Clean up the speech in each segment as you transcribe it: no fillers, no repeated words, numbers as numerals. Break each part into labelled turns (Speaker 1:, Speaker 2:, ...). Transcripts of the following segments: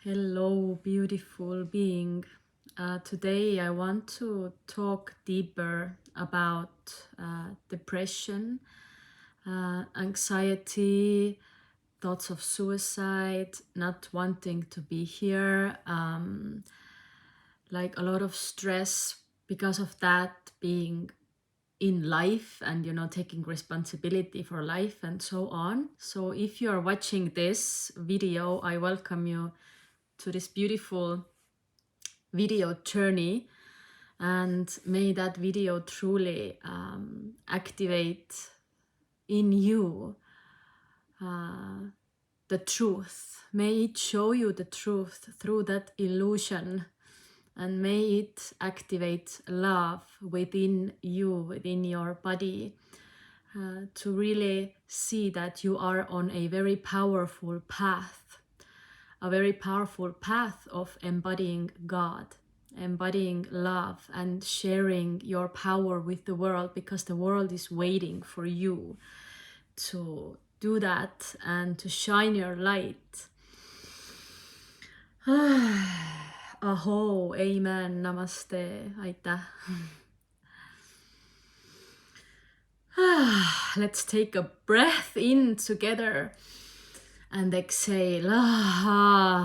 Speaker 1: Hello, beautiful being. Today I want to talk deeper about depression, anxiety, thoughts of suicide, not wanting to be here, like a lot of stress because of that, being in life and taking responsibility for life and so on. So if you are watching this video, I welcome you to this beautiful video journey, and may that video truly activate in you the truth. May it show you the truth through that illusion, and may it activate love within you, within your body, to really see that you are on a very powerful path, a very powerful path of embodying God, embodying love, and sharing your power with the world, because the world is waiting for you to do that and to shine your light. Aho, amen, namaste, aitäh. Let's take a breath in together and exhale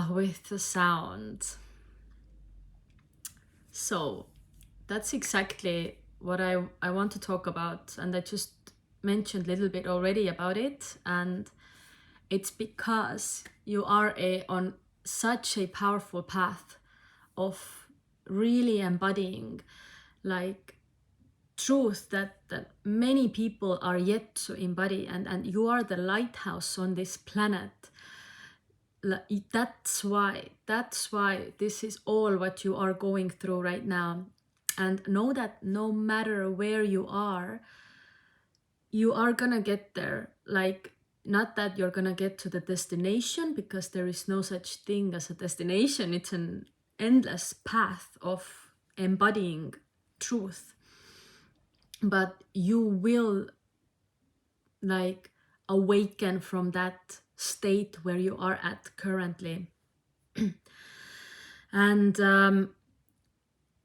Speaker 1: with the sound. So that's exactly what I want to talk about, and I just mentioned a little bit already about it, and it's because you are on such a powerful path of really embodying like truth that many people are yet to embody, and you are the lighthouse on this planet. That's why this is all what you are going through right now. And know that no matter where you are gonna get there. Like, not that you're gonna get to the destination, because there is no such thing as a destination. It's an endless path of embodying truth, but you will like awaken from that state where you are at currently. And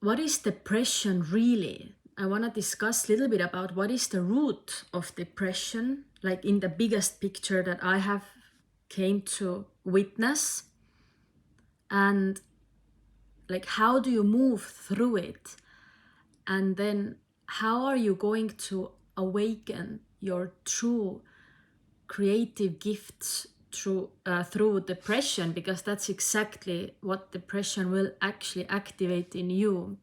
Speaker 1: what is depression really? I want to discuss a little bit about what is the root of depression, like in the biggest picture that I have came to witness, and like how do you move through it, and then how are you going to awaken your true creative gifts through depression, because that's exactly what depression will actually activate in you.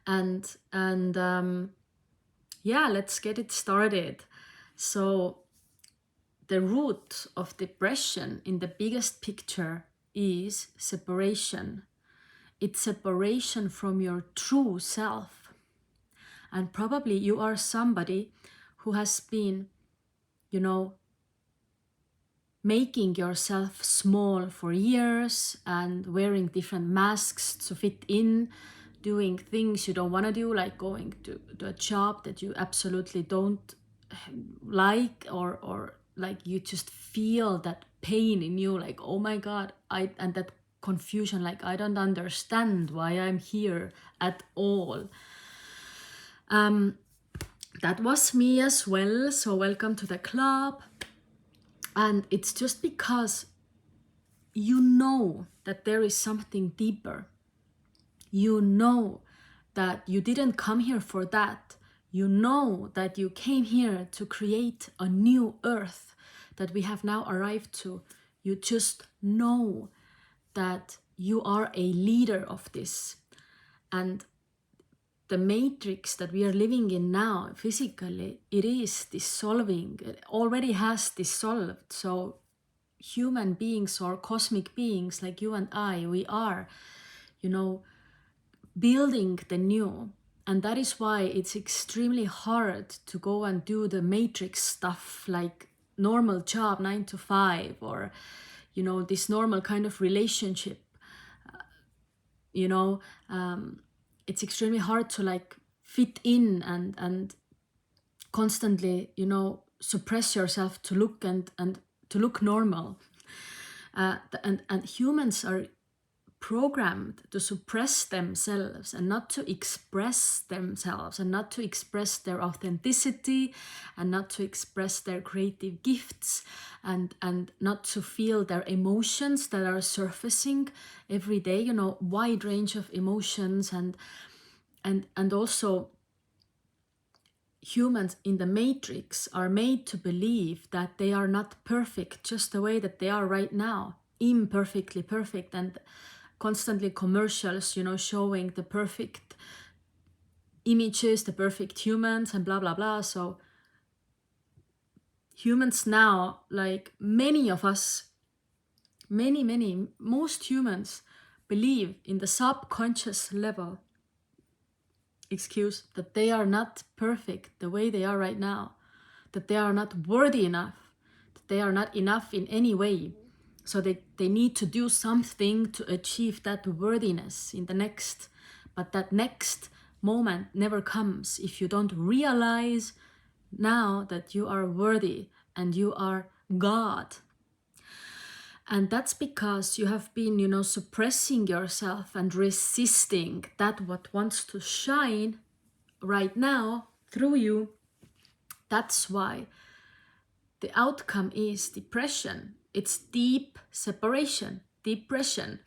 Speaker 1: And yeah, let's get it started. So the root of depression in the biggest picture is separation. It's separation from your true self. And probably you are somebody who has been, making yourself small for years and wearing different masks to fit in, doing things you don't want to do, like going to a job that you absolutely don't like, or like you just feel that pain in you, like, oh my God, and that confusion, like, I don't understand why I'm here at all. That was me as well, so welcome to the club. And it's just because you know that there is something deeper. You know that you didn't come here for that. You know that you came here to create a new earth that we have now arrived to. You just know that you are a leader of this. And the matrix that we are living in now, physically, it is dissolving. It already has dissolved. So human beings or cosmic beings like you and I, we are, building the new. And that is why it's extremely hard to go and do the matrix stuff, like normal job 9 to 5, or this normal kind of relationship. It's extremely hard to like fit in and constantly suppress yourself to look and to look normal. And humans are programmed to suppress themselves and not to express themselves and not to express their authenticity and not to express their creative gifts and not to feel their emotions that are surfacing every day, you know, wide range of emotions. And also humans in the matrix are made to believe that they are not perfect just the way that they are right now, imperfectly perfect, and constantly commercials, you know, showing the perfect images, the perfect humans, and blah blah blah. So humans now, like many of us, most humans believe in the subconscious level, that they are not perfect the way they are right now, that they are not worthy enough, that they are not enough in any way. So they need to do something to achieve that worthiness in the next. But that next moment never comes if you don't realize now that you are worthy and you are God. And that's because you have been, you know, suppressing yourself and resisting that what wants to shine right now through you. That's why the outcome is depression. It's deep separation, depression,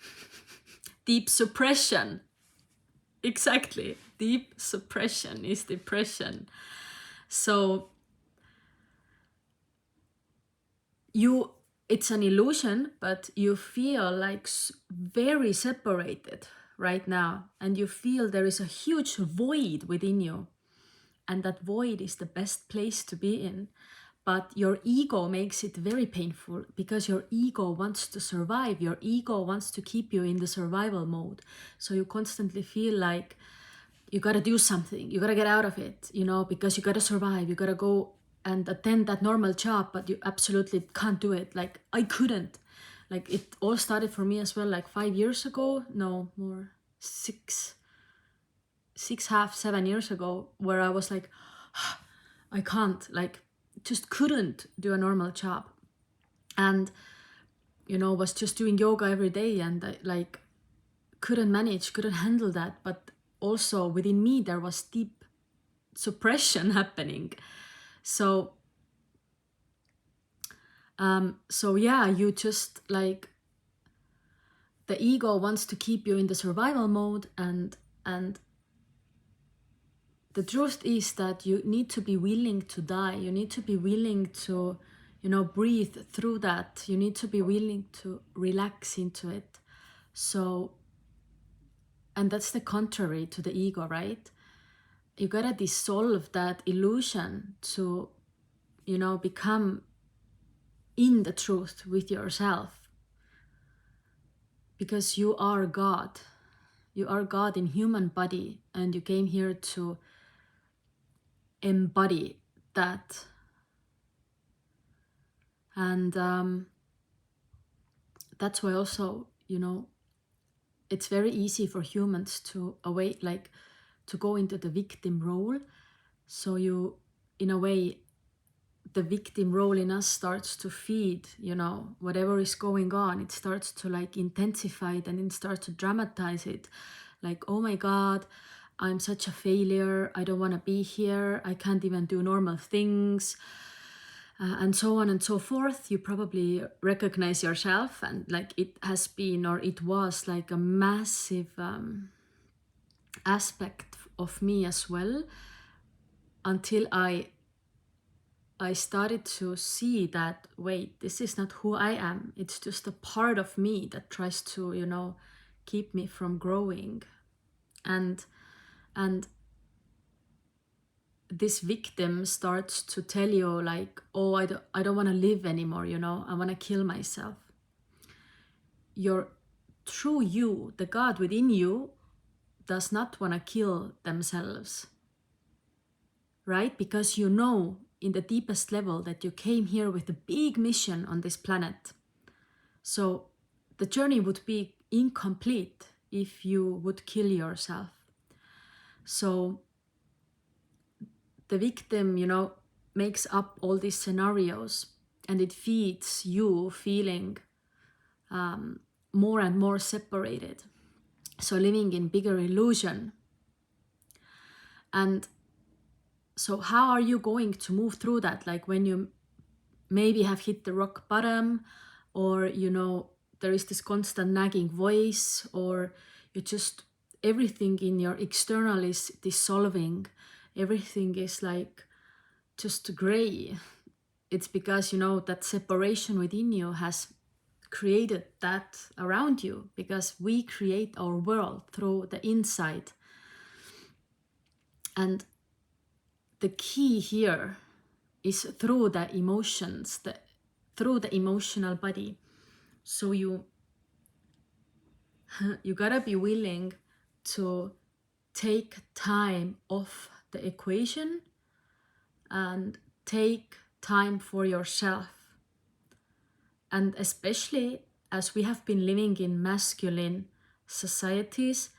Speaker 1: deep suppression. Exactly. Deep suppression is depression. So it's an illusion, but you feel like very separated right now, and you feel there is a huge void within you, and that void is the best place to be in. But your ego makes it very painful because your ego wants to survive. Your ego wants to keep you in the survival mode. So you constantly feel like you got to do something, you got to get out of it, you know, because you got to survive, you got to go and attend that normal job, but you absolutely can't do it. Like I couldn't. Like it all started for me as well, like 5 years ago, no more, 7 years ago, where I was like, I can't, like just couldn't do a normal job. And, you know, was just doing yoga every day, and I like couldn't handle that. But also within me, there was deep suppression happening. So yeah, you just like, the ego wants to keep you in the survival mode, and the truth is that you need to be willing to die. You need to be willing to, you know, breathe through that. You need to be willing to relax into it. So, and that's the contrary to the ego, right? You gotta dissolve that illusion to, you know, become in the truth with yourself. Because you are God. You are God in human body, and you came here to embody that. And that's why also, you know, it's very easy for humans to to go into the victim role. So you, in a way, the victim role in us starts to feed, you know, whatever is going on. It starts to like intensify it, and it starts to dramatize it. Like, oh my God, I'm such a failure. I don't want to be here. I can't even do normal things. And so on and so forth. You probably recognize yourself, and like it has been, or it was like a massive aspect of me as well, until I started to see that, wait, this is not who I am. It's just a part of me that tries to, you know, keep me from growing. And this victim starts to tell you like, oh, I don't want to live anymore, you know, I want to kill myself. Your true you, the God within you, does not want to kill themselves, right? Because you know in the deepest level that you came here with a big mission on this planet. So the journey would be incomplete if you would kill yourself. So the victim, you know, makes up all these scenarios, and it feeds you feeling more and more separated. So living in bigger illusion. And so how are you going to move through that? Like when you maybe have hit the rock bottom, or there is this constant nagging voice, or you just, everything in your external is dissolving, everything is like just gray. It's because that separation within you has created that around you, because we create our world through the inside. And the key here is through the emotions, through the emotional body. So you gotta be willing to take time off the equation and take time for yourself. And especially as we have been living in masculine societies,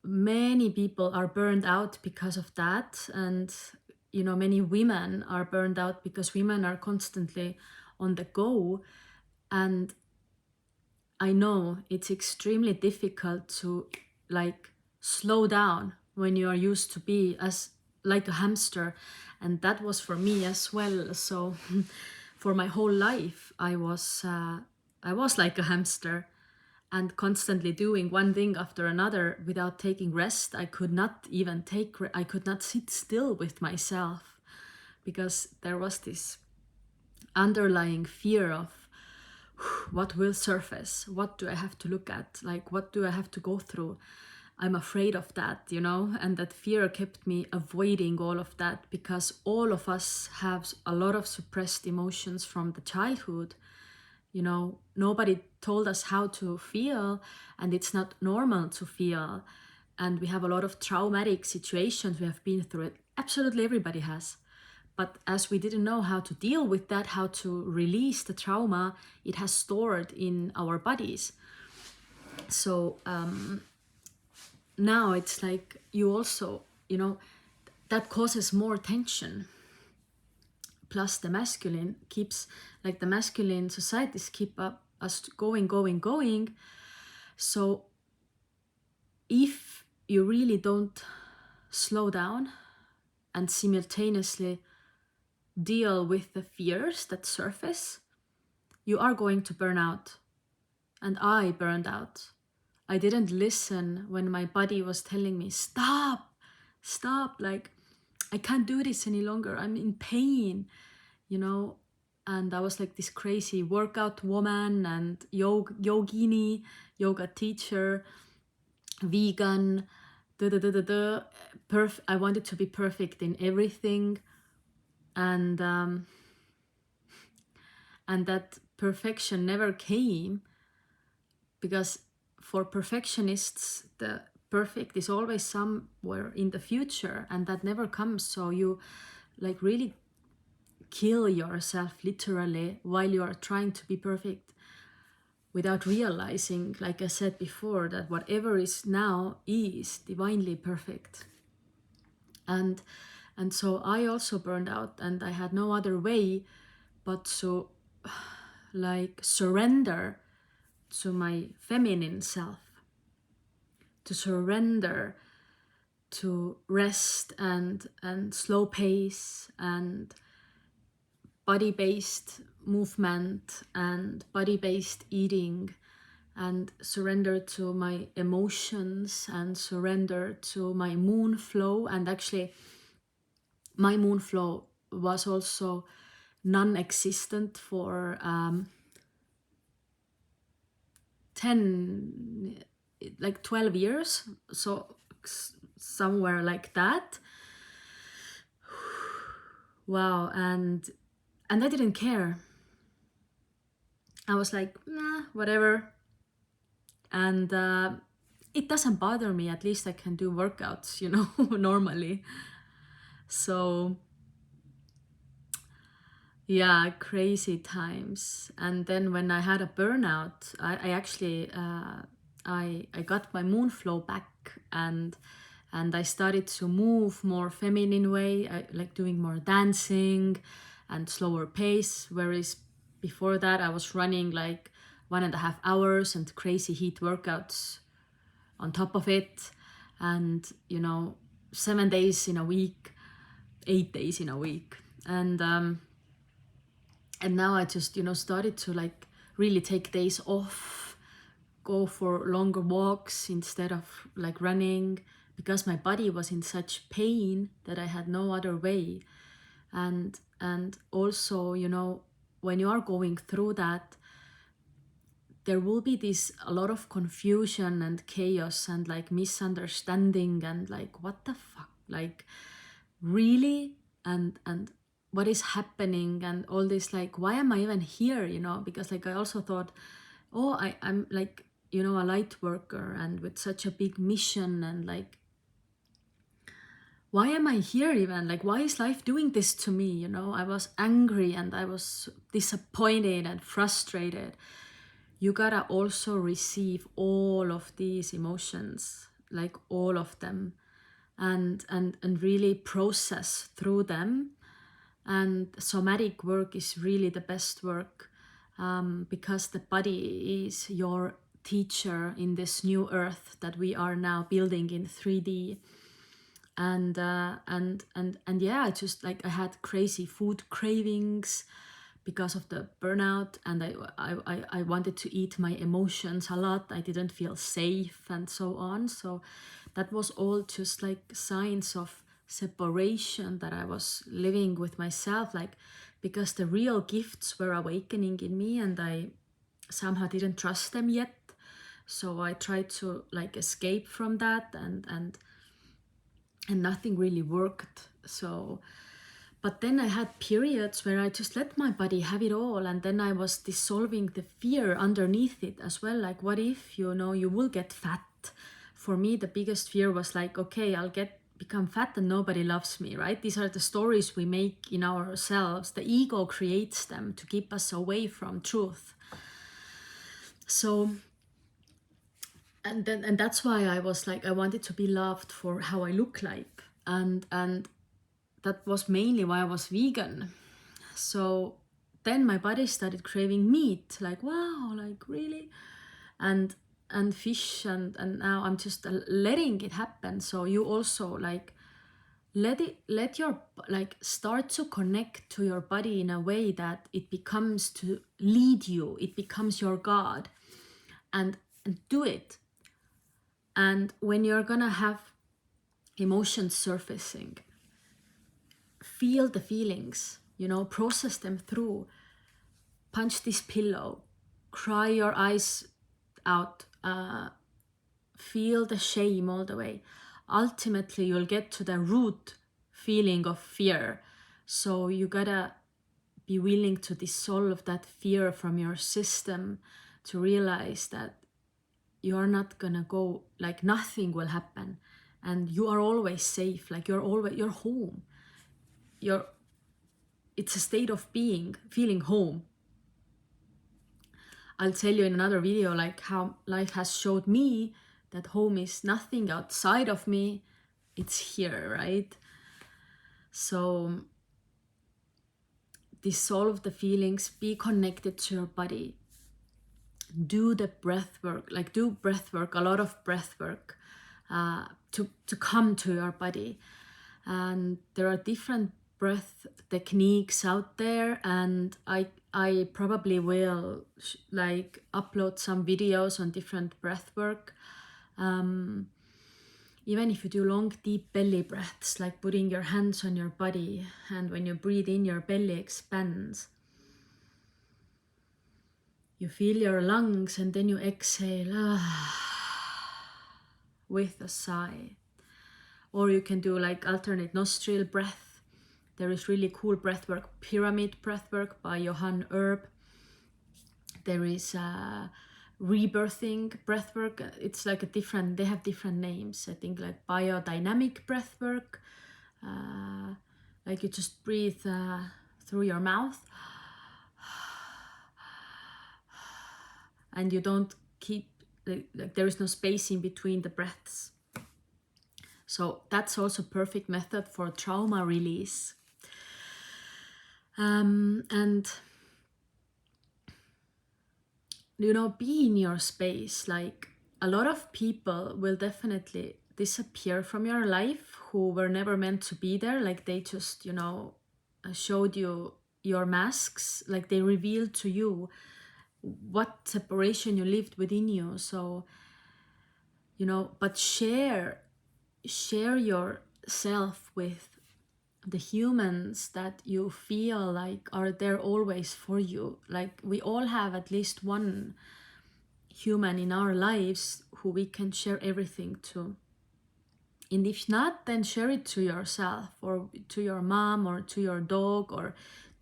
Speaker 1: many people are burned out because of that. And many women are burned out because women are constantly on the go. And I know it's extremely difficult to like slow down when you are used to be as like a hamster. And that was for me as well. So for my whole life, I was like a hamster, and constantly doing one thing after another without taking rest. I could not even I could not sit still with myself, because there was this underlying fear of what will surface, what do I have to look at, like what do I have to go through. I'm afraid of that, and that fear kept me avoiding all of that, because all of us have a lot of suppressed emotions from the childhood. Nobody told us how to feel, and it's not normal to feel. And we have a lot of traumatic situations we have been through. It absolutely everybody has. But as we didn't know how to deal with that, how to release the trauma, it has stored in our bodies. So now it's like you also, that causes more tension. Plus the masculine keeps, like the masculine societies keep us going. So if you really don't slow down and simultaneously deal with the fears that surface, you are going to burn out. And I burned out. I didn't listen when my body was telling me, stop, like I can't do this any longer, I'm in pain, and I was like this crazy workout woman and yogini, yoga teacher, vegan, I wanted to be perfect in everything. And that perfection never came, because for perfectionists the perfect is always somewhere in the future, and that never comes. So you like really kill yourself literally while you are trying to be perfect, without realizing, like I said before, that whatever is now is divinely perfect. And so I also burned out, and I had no other way but to like surrender to my feminine self, to surrender to rest and slow pace and body-based movement and body-based eating, and surrender to my emotions and surrender to my moon flow. And actually my moon flow was also non-existent for 12 years, so somewhere like that. Wow. And I didn't care. I was like, nah, whatever. And it doesn't bother me, at least I can do workouts, normally. So yeah, crazy times. And then when I had a burnout, I actually I got my moon flow back, and I started to move more feminine way. I like doing more dancing and slower pace, whereas before that I was running like 1.5 hours and crazy heat workouts on top of it, and 7 days in a week, 8 days in a week. And now I just started to like really take days off, go for longer walks instead of like running, because my body was in such pain that I had no other way. And also, when you are going through that, there will be a lot of confusion and chaos and like misunderstanding and like, what the fuck, like, really? And what is happening and all this, like, why am I even here? Because like I also thought, oh, I'm like, a light worker and with such a big mission, and like, why am I here even? Like, why is life doing this to me? I was angry and I was disappointed and frustrated. You gotta also receive all of these emotions, like all of them, and really process through them. And somatic work is really the best work, because the body is your teacher in this new earth that we are now building in 3D. And yeah, I just like, I had crazy food cravings because of the burnout, and I wanted to eat my emotions a lot. I didn't feel safe and so on. So that was all just like signs of separation that I was living with myself, like, because the real gifts were awakening in me and I somehow didn't trust them yet. So I tried to like escape from that, and nothing really worked. So, but then I had periods where I just let my body have it all, and then I was dissolving the fear underneath it as well. Like, what if you will get fat? For me, the biggest fear was like, okay, I'll become fat and nobody loves me, right? These are the stories we make in ourselves. The ego creates them to keep us away from truth. So, and that's why I was like, I wanted to be loved for how I look like, and that was mainly why I was vegan. So then my body started craving meat, like, wow, like, really? And fish, and now I'm just letting it happen. So you also like let your like start to connect to your body in a way that it becomes to lead you, it becomes your god, and do it. And when you're gonna have emotions surfacing, feel the feelings, process them through, punch this pillow, cry your eyes out, feel the shame all the way. Ultimately, you'll get to the root feeling of fear. So you gotta be willing to dissolve that fear from your system, to realize that you are not gonna go, like, nothing will happen, and you are always safe. Like, you're home. It's a state of being, feeling home. I'll tell you in another video like how life has showed me that home is nothing outside of me, it's here, right? So dissolve the feelings, be connected to your body, do the breath work, like do breath work, a lot of breath work, to come to your body. And there are different breath techniques out there, and I probably will like upload some videos on different breath work. Even if you do long deep belly breaths, like putting your hands on your body, and when you breathe in, your belly expands. You feel your lungs, and then you exhale with a sigh. Or you can do like alternate nostril breath. There is really cool breathwork, pyramid breathwork by Johan Erb. There is rebirthing breathwork. It's like they have different names. I think like biodynamic breathwork. Like you just breathe through your mouth. And you don't keep, like there is no space in between the breaths. So that's also perfect method for trauma release. And be in your space. Like, a lot of people will definitely disappear from your life who were never meant to be there. Like, they just, showed you your masks. Like, they revealed to you what separation you lived within you. So, but share yourself with the humans that you feel like are there always for you. Like, we all have at least one human in our lives who we can share everything to. And if not, then share it to yourself, or to your mom, or to your dog, or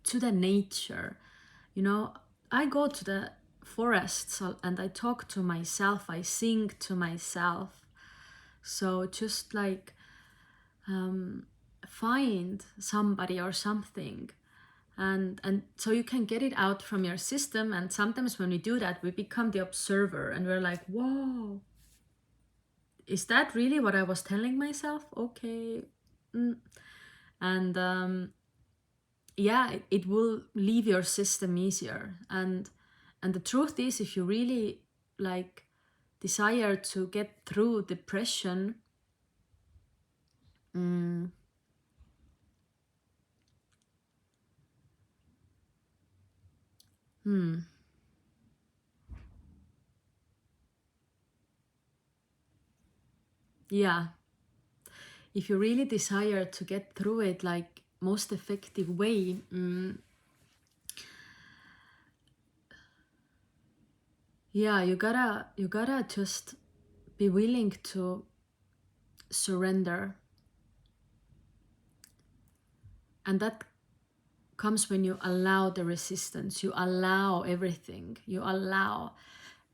Speaker 1: to the nature. I go to the forests and I talk to myself, I sing to myself. So just like, find somebody or something, and so you can get it out from your system. And sometimes when we do that, we become the observer, and we're like, whoa, is that really what I was telling myself? Okay. And yeah, it will leave your system easier. And the truth is, if you really like desire to get through depression, yeah, if you really desire to get through it, like, most effective way, yeah, you gotta just be willing to surrender. And that comes when you allow the resistance, you allow everything, you allow,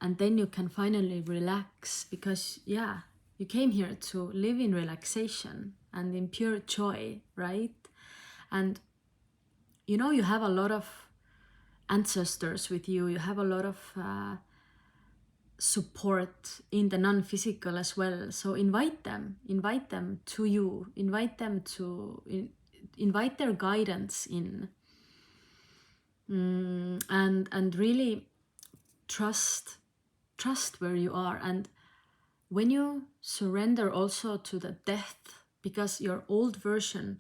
Speaker 1: and then you can finally relax. Because yeah, you came here to live in relaxation and in pure joy, right? And you have a lot of ancestors with you, you have a lot of support in the non-physical as well. So invite them to you, invite them to invite their guidance in, and really trust where you are. And when you surrender also to the death, because your old version,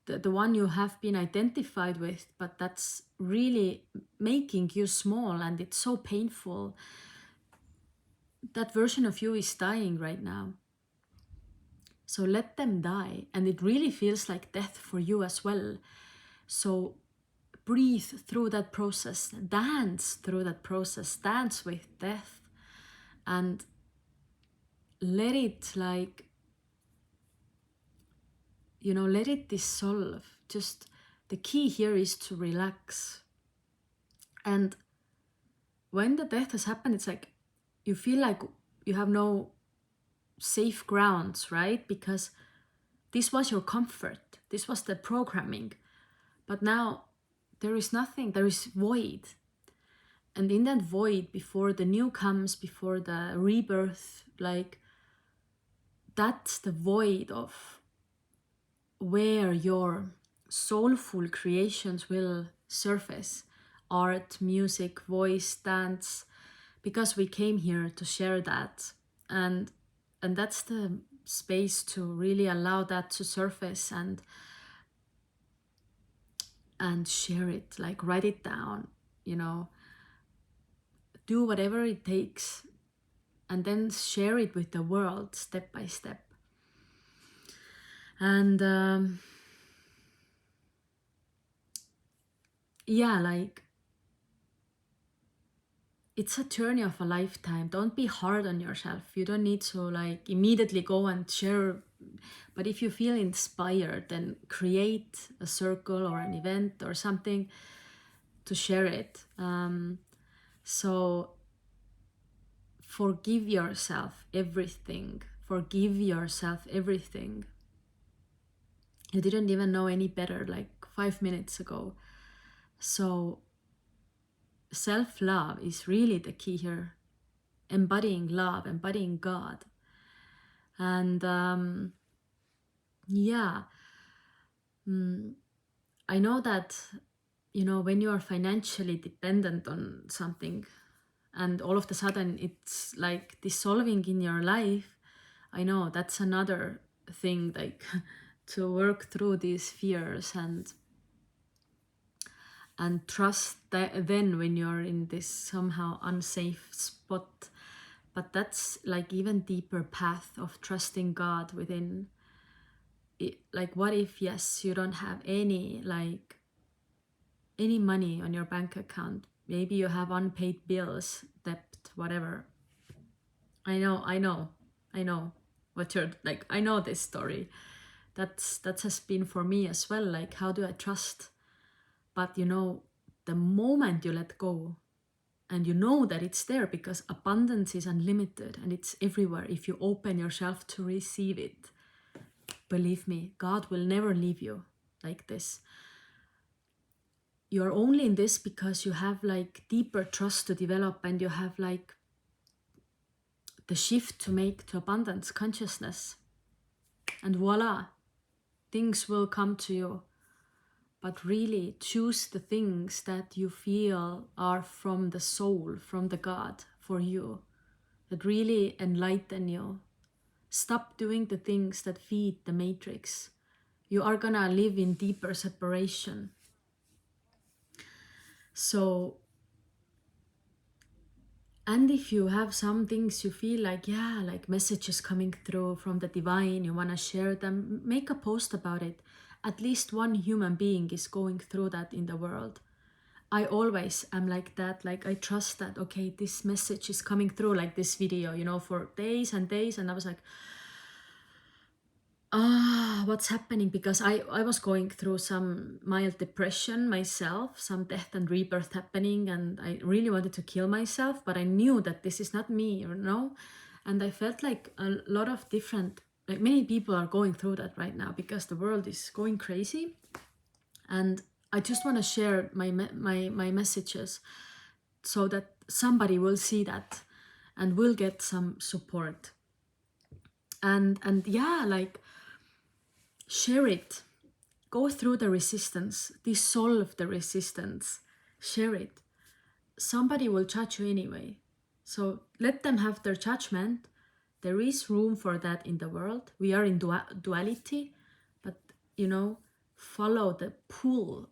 Speaker 1: the one you have been identified with, but that's really making you small and it's so painful, that version of you is dying right now. So let them die. And it really feels like death for you as well. So breathe through that process, dance through that process, dance with death, and let it, like, let it dissolve. Just the key here is to relax. And when the death has happened, it's like you feel like you have no safe grounds, right? Because this was your comfort, this was the programming. But now there is nothing, there is void. And in that void, before the new comes, before the rebirth, like, that's the void of where your soulful creations will surface. Art, music, voice, dance, because we came here to share that. And that's the space to really allow that to surface and share it. Like, write it down, do whatever it takes, and then share it with the world step by step. And yeah, like, it's a journey of a lifetime. Don't be hard on yourself. You don't need to, like, immediately go and share. But if you feel inspired, then create a circle or an event or something to share it. So forgive yourself everything. Forgive yourself everything. You didn't even know any better like 5 minutes ago. So self-love is really the key here. Embodying love, embodying God. And yeah, I know that, when you are financially dependent on something, and all of a sudden it's like dissolving in your life. I know that's another thing, like to work through these fears and trust that then when you're in this somehow unsafe spot. But that's like even deeper path of trusting God within it. Like what if, yes, you don't have any money on your bank account, maybe you have unpaid bills, debt, whatever. I know what you're like. I know this story. That has been for me as well. Like, how do I trust? But you know, the moment you let go and you know that it's there, because abundance is unlimited and it's everywhere if you open yourself to receive it. Believe me, God will never leave you like this. You're only in this because you have like deeper trust to develop, and you have like the shift to make to abundance consciousness. And voila, things will come to you. But really choose the things that you feel are from the soul, from the God for you, that really enlighten you. Stop doing the things that feed the matrix. You are gonna live in deeper separation. So, and if you have some things you feel like, yeah, like messages coming through from the divine, you wanna share them, make a post about it. At least one human being is going through that in the world. I always am like that. Like I trust that, okay, this message is coming through, like this video, you know, for days and days. And I was like, what's happening? Because I was going through some mild depression myself, some death and rebirth happening, and I really wanted to kill myself, but I knew that this is not me, you know. And I felt like a lot of different, like many people are going through that right now because the world is going crazy. And I just want to share my messages so that somebody will see that and will get some support. And yeah, like share it. Go through the resistance, dissolve the resistance, share it. Somebody will judge you anyway. So let them have their judgment. There is room for that in the world. We are in duality, but you know, follow the pull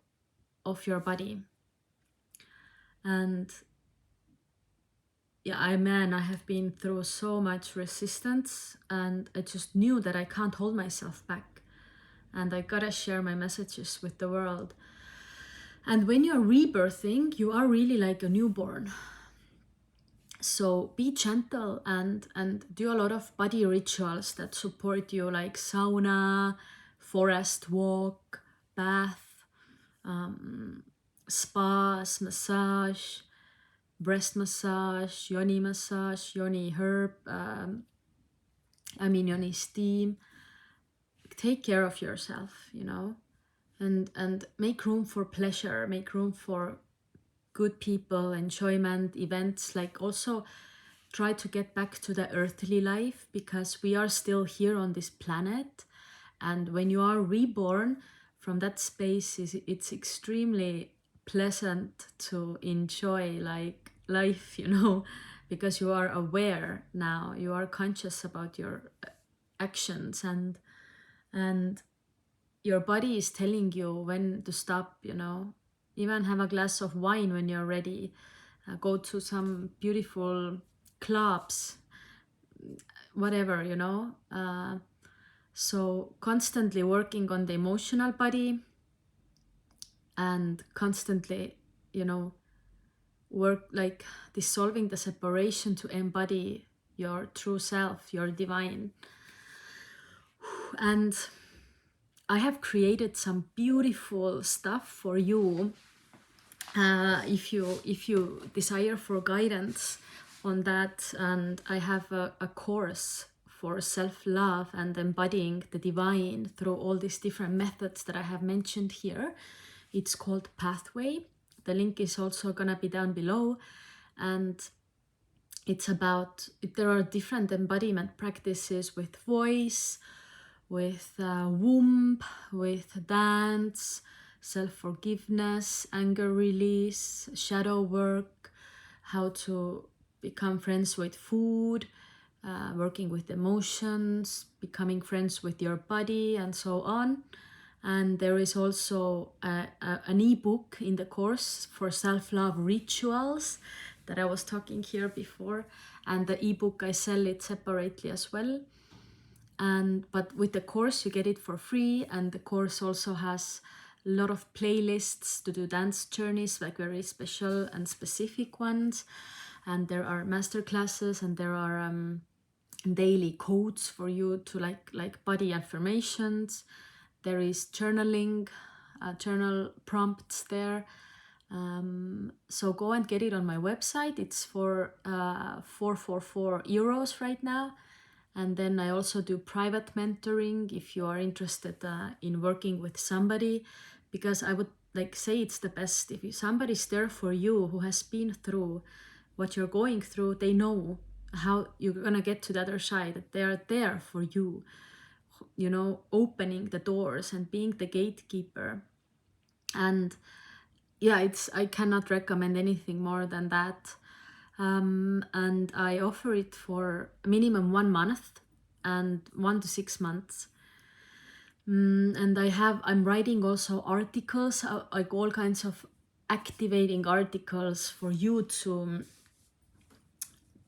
Speaker 1: of your body. And yeah, I have been through so much resistance, and I just knew that I can't hold myself back, and I gotta share my messages with the world. And when you're rebirthing, you are really like a newborn. So be gentle and do a lot of body rituals that support you, like sauna, forest walk, bath, spas, massage, breast massage, yoni herb, yoni steam. Take care of yourself, you know, and make room for pleasure, make room for good people, enjoyment, events. Like also try to get back to the earthly life, because we are still here on this planet. And when you are reborn from that space, it's extremely pleasant to enjoy like life, you know, because you are aware now, you are conscious about your actions, and your body is telling you when to stop, you know. Even have a glass of wine when you're ready. Go to some beautiful clubs, whatever, you know. So constantly working on the emotional body, and constantly, you know, work like dissolving the separation to embody your true self, your divine. And I have created some beautiful stuff for you. If you desire for guidance on that, and I have a course for self-love and embodying the divine through all these different methods that I have mentioned here. It's called Pathway. The link is also gonna be down below, and it's about, there are different embodiment practices with voice, with womb, with dance, self-forgiveness, anger release, shadow work, how to become friends with food, working with emotions, becoming friends with your body, and so on. And there is also an ebook in the course for self-love rituals that I was talking here before. And the ebook, I sell it separately as well. But with the course you get it for free, and the course also has a lot of playlists to do dance journeys, like very special and specific ones. And there are master classes, and there are daily codes for you to like body affirmations. There is journaling, journal prompts there. So go and get it on my website. It's for 444 euros right now. And then I also do private mentoring if you are interested in working with somebody, because I would like say it's the best if somebody's there for you who has been through what you're going through. They know how you're gonna get to the other side, that they are there for you, you know, opening the doors and being the gatekeeper. And yeah, I cannot recommend anything more than that. And I offer it for minimum 1 month and 1 to 6 months. And I'm writing also articles, like all kinds of activating articles for you to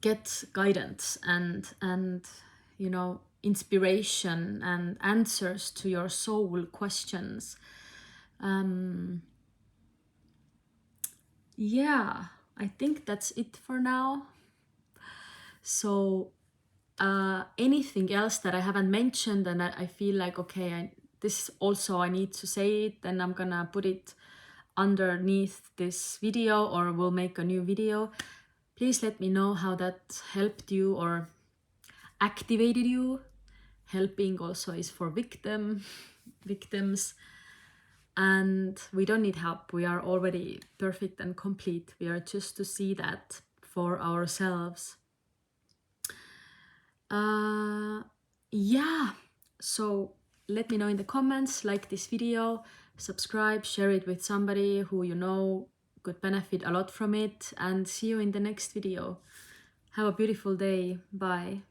Speaker 1: get guidance and you know, inspiration and answers to your soul questions. Yeah, I think that's it for now. So anything else that I haven't mentioned and I feel like, okay, this also I need to say it, then I'm gonna put it underneath this video, or we'll make a new video. Please let me know how that helped you or activated you. Helping also is for victims. And we don't need help. We are already perfect and complete. We are just to see that for ourselves. Yeah, so let me know in the comments, like this video, subscribe, share it with somebody who you know could benefit a lot from it, and see you in the next video. Have a beautiful day. Bye.